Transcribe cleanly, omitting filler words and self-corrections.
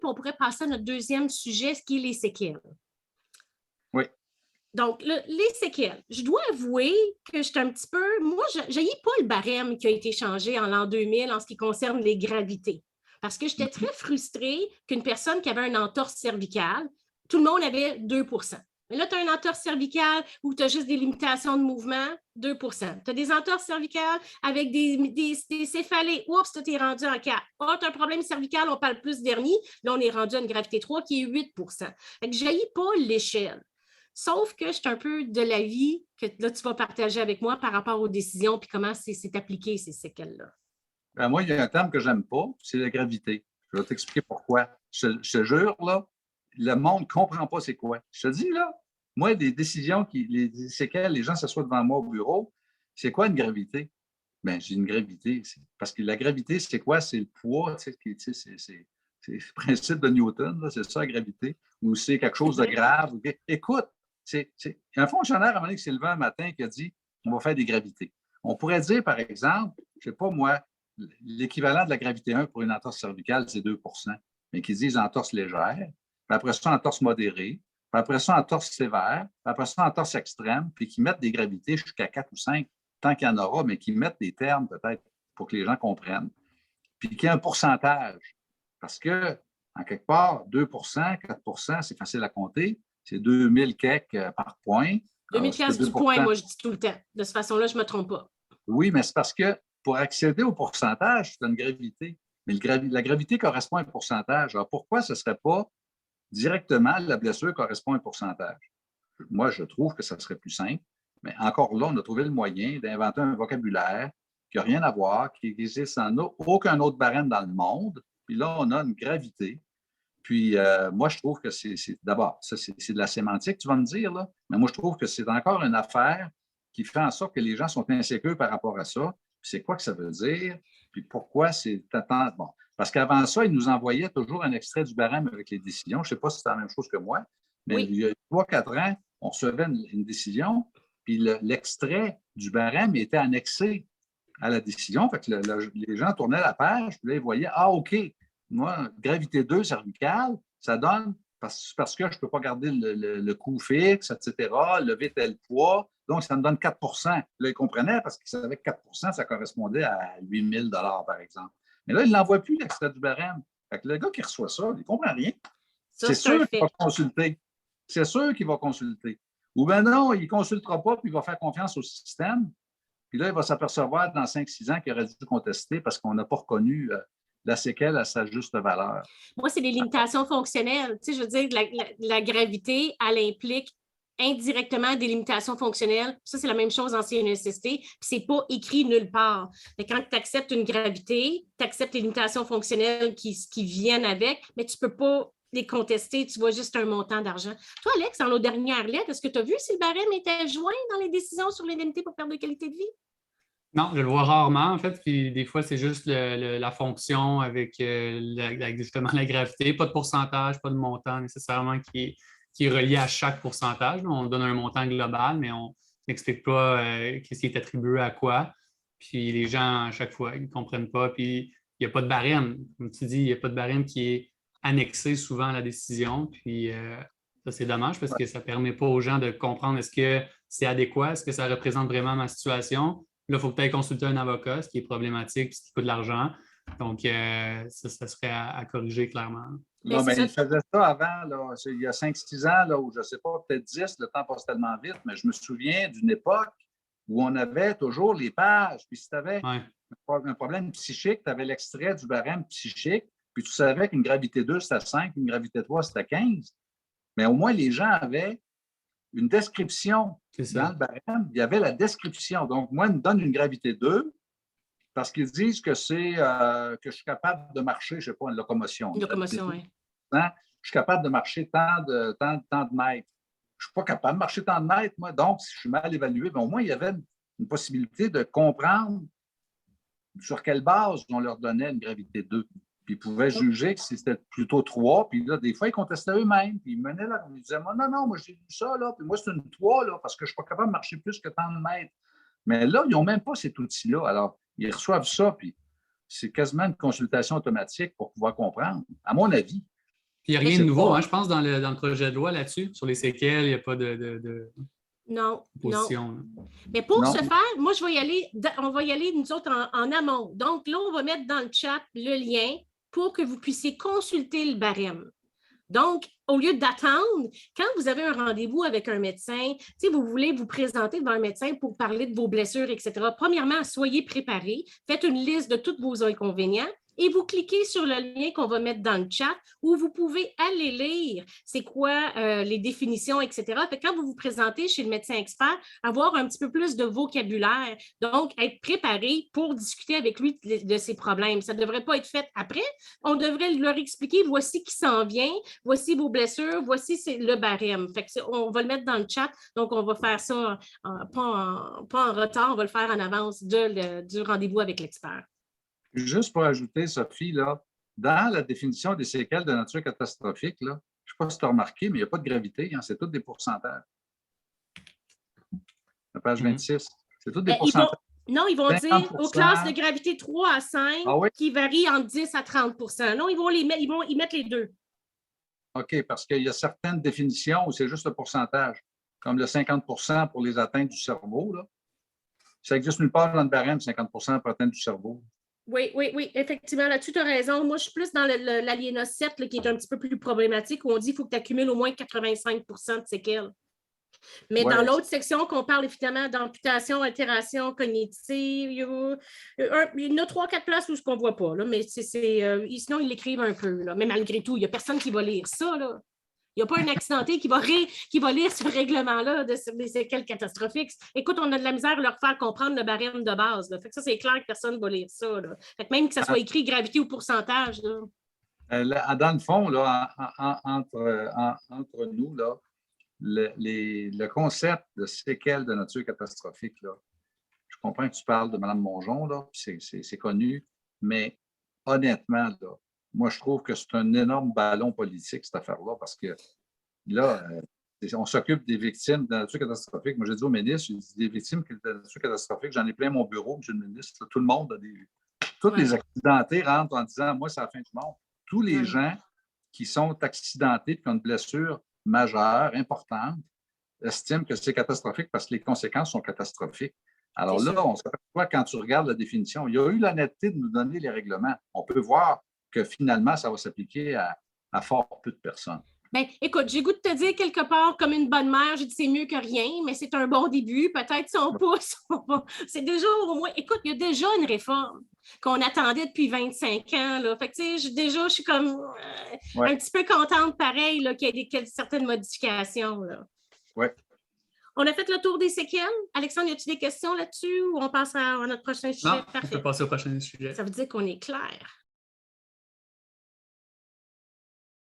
puis on pourrait passer à notre deuxième sujet, ce qui est les séquelles. Oui. Donc, les séquelles. Je dois avouer que j'étais un petit peu... Moi, je n'haïs pas le barème qui a été changé en l'an 2000 en ce qui concerne les gravités. Parce que j'étais très frustrée qu'une personne qui avait une entorse cervicale, tout le monde avait 2 %. Mais là, tu as une entorse cervicale où tu as juste des limitations de mouvement, 2 %. Tu as des entorses cervicales avec des céphalées. Oups, tu es rendu en 4. Oh, tu as un problème cervical, on parle plus vernis. Là, on est rendu à une gravité 3 qui est 8 %. Fait que je n'haïs pas l'échelle. Sauf que je suis un peu de l'avis que là, tu vas partager avec moi par rapport aux décisions puis comment c'est appliqué, ces séquelles-là. Ben moi, il y a un terme que j'aime pas, c'est la gravité. Je vais t'expliquer pourquoi. Je te jure, là, le monde ne comprend pas c'est quoi. Je te dis, là, moi, des décisions, les séquelles, les gens s'assoient devant moi au bureau, c'est quoi une gravité? Bien, j'ai une gravité. Parce que la gravité, c'est quoi? C'est le poids, tu sais, c'est le principe de Newton, là, c'est ça, la gravité. Ou c'est quelque chose de grave. Écoute, il y a un fonctionnaire à un moment donné qui s'est levé un matin qui a dit, on va faire des gravités. On pourrait dire, par exemple, je ne sais pas moi, l'équivalent de la gravité 1 pour une entorse cervicale, c'est 2 %, mais qui disent entorse légère, puis après ça, entorse modérée, puis après ça, entorse sévère, puis après ça, entorse extrême, puis qui mettent des gravités jusqu'à 4 ou 5, tant qu'il y en aura, mais qui mettent des termes peut-être pour que les gens comprennent. Puis qu'il y ait un pourcentage. Parce que, en quelque part, 2 4 c'est facile à compter. C'est 2000 quelques par point. 2000 pièces du point, moi, je dis tout le temps. De cette façon-là, je ne me trompe pas. Oui, mais c'est parce que pour accéder au pourcentage, c'est une gravité. Mais la gravité correspond à un pourcentage. Alors, pourquoi ce ne serait pas directement la blessure correspond à un pourcentage? Moi, je trouve que ça serait plus simple. Mais encore là, on a trouvé le moyen d'inventer un vocabulaire qui n'a rien à voir, qui n'existe en aucun autre barème dans le monde. Puis là, on a une gravité. Puis moi, je trouve que d'abord, ça, c'est de la sémantique, tu vas me dire, là. Mais moi, je trouve que c'est encore une affaire qui fait en sorte que les gens sont insécures par rapport à ça. Puis c'est quoi que ça veut dire? Puis pourquoi c'est tant... Bon, parce qu'avant ça, ils nous envoyaient toujours un extrait du barème avec les décisions. Je ne sais pas si c'est la même chose que moi, mais oui. Il y a 3-4 ans, on recevait une décision, puis l'extrait du barème était annexé à la décision. Fait que les gens tournaient la page, puis là, ils voyaient, ah, OK, moi, gravité 2 cervicale, ça donne, parce que je ne peux pas garder le coût fixe, etc., lever tel poids, donc ça me donne 4 Là, ils comprenaient parce qu'ils savaient que 4 ça correspondait à 8 000 par exemple. Mais là, ils ne l'envoient plus, l'extrait du barème. Fait que le gars qui reçoit ça, il ne comprend rien. C'est sûr qu'il va consulter. C'est sûr qu'il va consulter. Ou bien non, il ne consultera pas, puis il va faire confiance au système. Puis là, il va s'apercevoir dans 5-6 ans qu'il aurait dû contester parce qu'on n'a pas reconnu la séquelle à sa juste valeur. Moi, c'est des limitations fonctionnelles. Tu sais, je veux dire, la gravité, elle implique indirectement des limitations fonctionnelles. Ça, c'est la même chose en CNESST, puis c'est pas écrit nulle part. Mais quand tu acceptes une gravité, tu acceptes les limitations fonctionnelles qui viennent avec, mais tu peux pas les contester, tu vois juste un montant d'argent. Toi, Alex, dans nos dernières lettres, est-ce que tu as vu si le barème était joint dans les décisions sur l'indemnité pour perte de qualité de vie? Non, je le vois rarement, en fait. Puis des fois, c'est juste la fonction avec justement la gravité. Pas de pourcentage, pas de montant nécessairement qui est relié à chaque pourcentage. On donne un montant global, mais on n'explique pas qu'est-ce qui est attribué à quoi. Puis les gens, à chaque fois, ils ne comprennent pas. Puis il n'y a pas de barème. Comme tu dis, il n'y a pas de barème qui est annexé souvent à la décision. Puis ça, c'est dommage parce que ça ne permet pas aux gens de comprendre est-ce que c'est adéquat, est-ce que ça représente vraiment ma situation. Là, il faut peut-être consulter un avocat, ce qui est problématique, ce qui coûte de l'argent. Donc, ça serait à corriger clairement. Non, mais il faisait ça avant, là, il y a 5-6 ans, là, ou je ne sais pas, peut-être 10, le temps passe tellement vite, mais je me souviens d'une époque où on avait toujours les pages. Puis si tu avais un problème psychique, tu avais l'extrait du barème psychique, puis tu savais qu'une gravité 2, c'était 5, une gravité 3, c'était 15. Mais au moins, les gens avaient une description dans le barème. Il y avait la description. Donc, moi, ils me donnent une gravité 2 parce qu'ils disent que c'est que je suis capable de marcher, je ne sais pas, une locomotion. Une locomotion, oui. Je suis capable de marcher tant de mètres. Je ne suis pas capable de marcher tant de mètres, moi. Donc, si je suis mal évalué, mais au moins, il y avait une possibilité de comprendre sur quelle base on leur donnait une gravité 2. Puis ils pouvaient juger que c'était plutôt 3. Puis là, des fois, ils contestaient eux-mêmes. Puis ils menaient là. Ils disaient, non, moi, j'ai vu ça, là. Puis moi, c'est une 3, là, parce que je ne suis pas capable de marcher plus que tant de mètres. Mais là, ils n'ont même pas cet outil-là. Alors, ils reçoivent ça, puis c'est quasiment une consultation automatique pour pouvoir comprendre, à mon avis. il n'y a rien de nouveau, hein, je pense, dans le projet de loi là-dessus. Sur les séquelles, il n'y a pas de Non, position. non. Mais pour ce faire, moi, on va y aller, nous autres, en amont. Donc, là, on va mettre dans le chat le lien pour que vous puissiez consulter le barème. Donc, au lieu d'attendre, quand vous avez un rendez-vous avec un médecin, si vous voulez vous présenter devant un médecin pour parler de vos blessures, etc., premièrement, soyez préparés, faites une liste de tous vos inconvénients et vous cliquez sur le lien qu'on va mettre dans le chat où vous pouvez aller lire c'est quoi les définitions, etc. Fait que quand vous vous présentez chez le médecin expert, avoir un petit peu plus de vocabulaire, donc être préparé pour discuter avec lui de ses problèmes. Ça ne devrait pas être fait après. On devrait leur expliquer voici qui s'en vient, voici vos blessures, voici le barème. Fait que on va le mettre dans le chat, donc on va faire ça pas en retard, on va le faire en avance du rendez-vous avec l'expert. Juste pour ajouter, Sophie, là, dans la définition des séquelles de nature catastrophique, là, je ne sais pas si tu as remarqué, mais il n'y a pas de gravité, hein, c'est tous des pourcentages. La page 26, c'est tous des pourcentages. Non, ils vont dire aux classes de gravité 3 à 5 qui varient entre 10 à 30 %. Non, ils vont y mettre les deux. OK, parce qu'il y a certaines définitions où c'est juste le pourcentage, comme le 50 % pour les atteintes du cerveau. Là. Ça existe nulle part dans le barème, 50 % pour atteinte du cerveau. Oui, effectivement, là-dessus, tu as raison. Moi, je suis plus dans l'alinéa 7 là, qui est un petit peu plus problématique, où on dit qu'il faut que tu accumules au moins 85 % de séquelles. Mais dans l'autre section, qu'on parle évidemment d'amputation, altération cognitive, il y en a 3-4 places où on ne voit pas, là, mais sinon, ils l'écrivent un peu. Là. Mais malgré tout, il n'y a personne qui va lire ça. Là. Il n'y a pas un accidenté qui va lire ce règlement-là des séquelles catastrophiques. Écoute, on a de la misère à leur faire comprendre le barème de base. Là. Fait que ça, c'est clair que personne ne va lire ça. Là. Fait que même que ça soit écrit gravité ou pourcentage. Là. Dans le fond, là, entre nous, là, le concept de séquelles de nature catastrophique, là, je comprends que tu parles de Mme Mongeon, là, c'est connu, mais honnêtement, là, moi, je trouve que c'est un énorme ballon politique, cette affaire-là, parce que là, on s'occupe des victimes de nature catastrophique. Moi, j'ai dit au ministre, j'ai dit des victimes de nature catastrophique, j'en ai plein mon bureau, M. le ministre. Là, tout le monde a des. Tous les accidentés rentrent en disant moi, c'est la fin du monde. Tous les gens qui sont accidentés et qui ont une blessure majeure, importante, estiment que c'est catastrophique parce que les conséquences sont catastrophiques. Alors là, on s'aperçoit quand tu regardes la définition, il y a eu l'honnêteté de nous donner les règlements. On peut voir que finalement, ça va s'appliquer à fort peu de personnes. Bien, écoute, j'ai goût de te dire quelque part comme une bonne mère, j'ai dit c'est mieux que rien, mais c'est un bon début. Peut-être si on pousse, c'est déjà au moins. Écoute, il y a déjà une réforme qu'on attendait depuis 25 ans. Là. Fait que, tu sais, déjà, je suis comme un petit peu contente, pareil, là, qu'il y ait certaines modifications. Oui. On a fait le tour des séquelles. Alexandre, y a-t-il des questions là-dessus ou on passe à notre prochain sujet? Non, on peut passer au prochain sujet. Ça veut dire qu'on est clair.